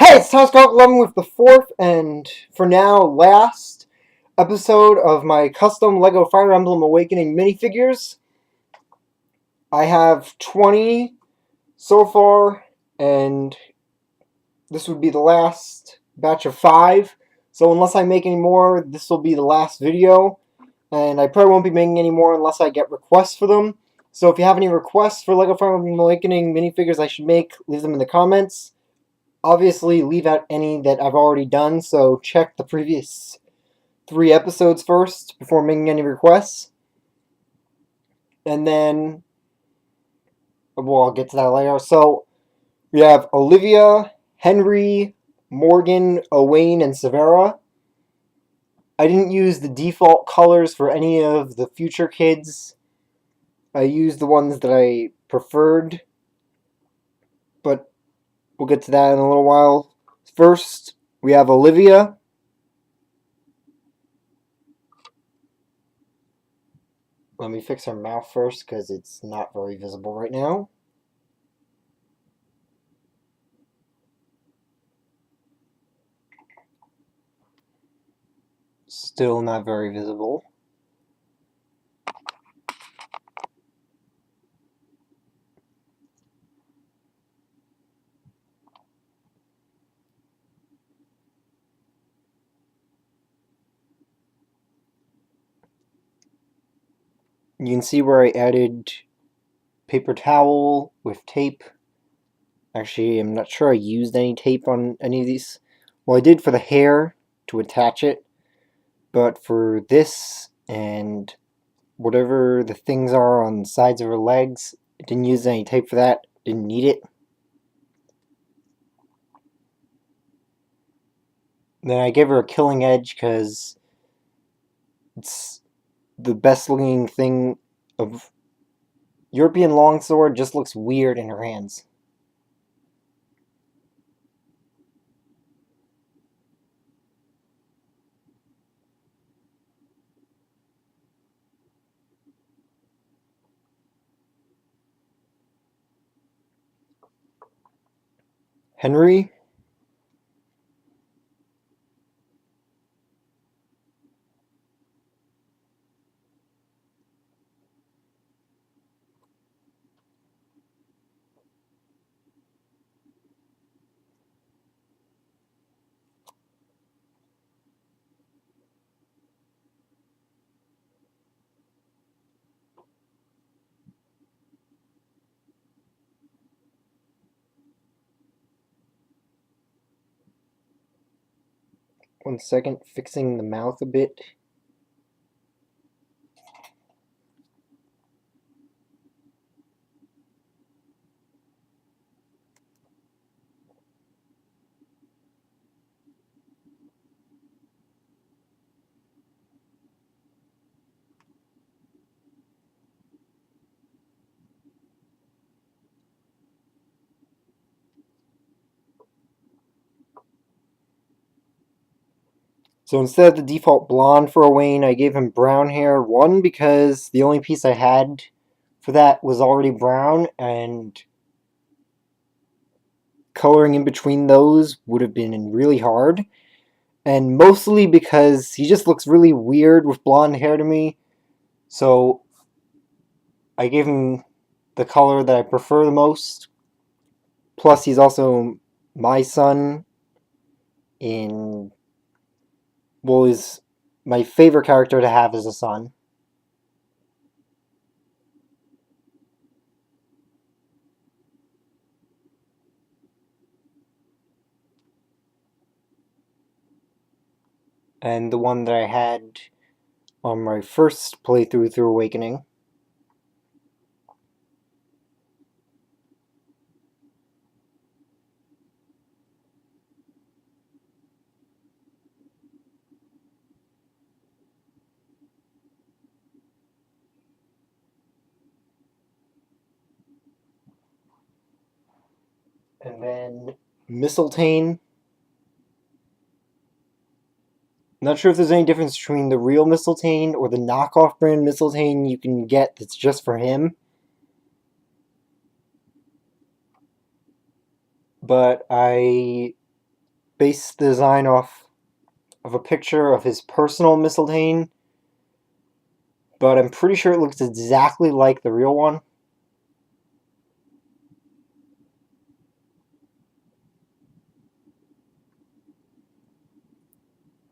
Hey, it's Tom11 with the fourth and, for now, last episode of my custom LEGO Fire Emblem Awakening minifigures. I have 20 so far, and this would be the last batch of 5. So unless I make any more, this will be the last video. And I probably won't be making any more unless I get requests for them. So if you have any requests for LEGO Fire Emblem Awakening minifigures I should make, leave them in the comments. Obviously, leave out any that I've already done, so check the previous 3 episodes first before making any requests. And then, well, I'll get to that later. So, we have Olivia, Henry, Morgan, Owain, and Severa. I didn't use the default colors for any of the future kids. I used the ones that I preferred, but we'll get to that in a little while. First, we have Olivia. Let me fix her mouth first because it's not very visible right now. Still not very visible. You can see where I added paper towel with tape. Actually, I'm not sure I used any tape on any of these. Well, I did for the hair to attach it, but for this and whatever the things are on the sides of her legs, I didn't use any tape for that. Didn't need it. Then I gave her a killing edge because it's the best looking thing of European longsword. Just looks weird in her hands. Henry. 1 second, fixing the mouth a bit. So instead of the default blonde for Owain, I gave him brown hair. One, because the only piece I had for that was already brown, and coloring in between those would have been really hard. And mostly because he just looks really weird with blonde hair to me. So I gave him the color that I prefer the most. Plus, he's also my son in, well, is my favorite character to have as a son. And the one that I had on my first playthrough through Awakening. And then Mistletoe. Not sure if there's any difference between the real Mistletoe or the knockoff brand Mistletoe you can get that's just for him. But I based the design off of a picture of his personal mistletoe, but I'm pretty sure it looks exactly like the real one.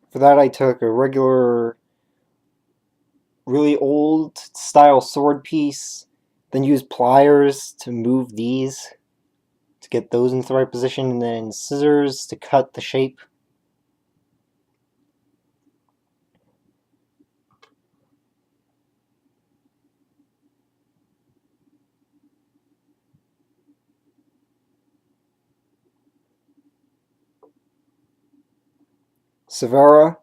For that, I took a regular, really old style sword piece, then used pliers to move these to get those into the right position, and then scissors to cut the shape. Severa,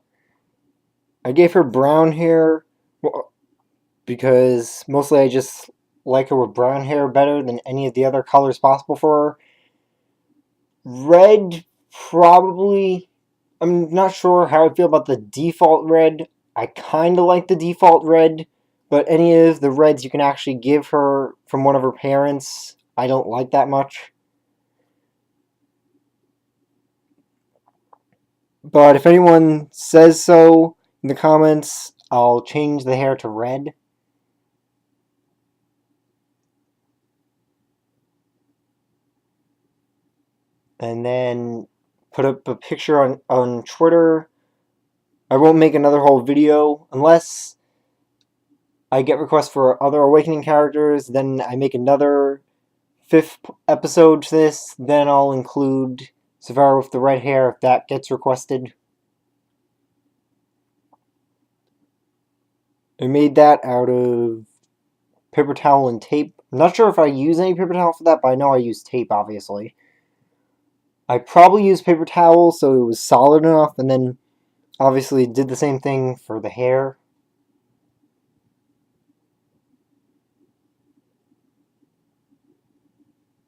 I gave her brown hair because mostly I just like her with brown hair better than any of the other colors possible for her. Red, probably. I'm not sure how I feel about the default red. I kind of like the default red, but any of the reds you can actually give her from one of her parents, I don't like that much. But if anyone says so in the comments, I'll change the hair to red. And then put up a picture on Twitter. I won't make another whole video unless I get requests for other Awakening characters. Then I make another 5th episode to this. Then I'll include Savara with the red hair if that gets requested. I made that out of paper towel and tape. I'm not sure if I use any paper towel for that, but I know I use tape, obviously. I probably used paper towel so it was solid enough, and then obviously did the same thing for the hair.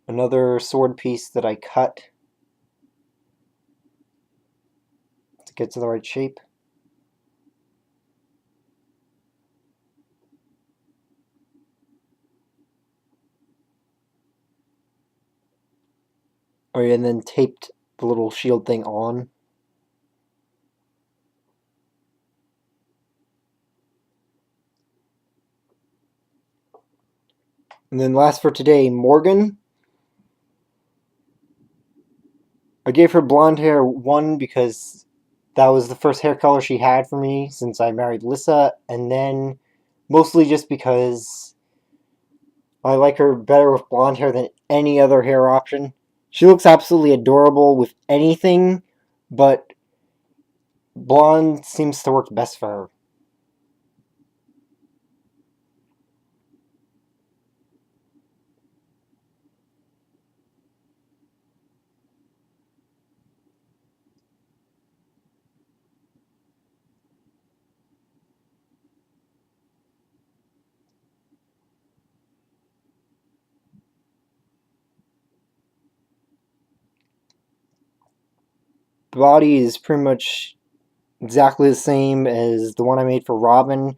Another sword piece that I cut to get to the right shape. Oh yeah, and then taped the little shield thing on. And then last for today, Morgan. I gave her blonde hair, one, because that was the first hair color she had for me since I married Lissa, and then mostly just because I like her better with blonde hair than any other hair option. She looks absolutely adorable with anything, but blonde seems to work best for her. The body is pretty much exactly the same as the one I made for Robin,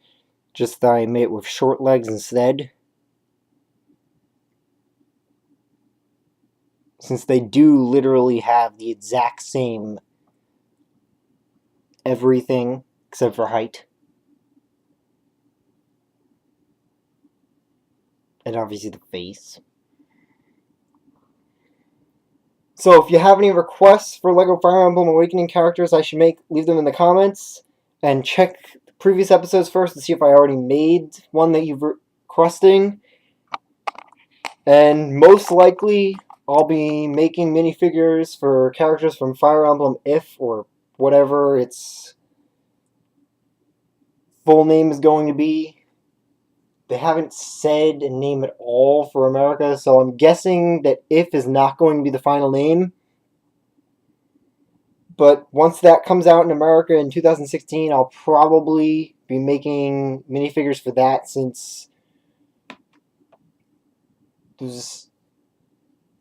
just that I made it with short legs instead. Since they do literally have the exact same everything except for height. And obviously the face. So if you have any requests for LEGO Fire Emblem Awakening characters I should make, leave them in the comments. And check the previous episodes first to see if I already made one that you've requesting. And most likely, I'll be making minifigures for characters from Fire Emblem If, or whatever its full name is going to be. They haven't said a name at all for America, so I'm guessing that If is not going to be the final name. But once that comes out in America in 2016, I'll probably be making minifigures for that, since there's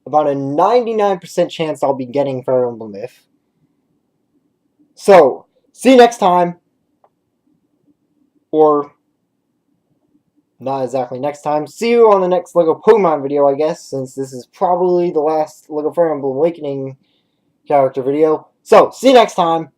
about a 99% chance I'll be getting Fire Emblem If. So, see you next time. Or, not exactly next time. See you on the next LEGO Pokemon video, I guess, since this is probably the last LEGO Fire Emblem Awakening character video. So, see you next time.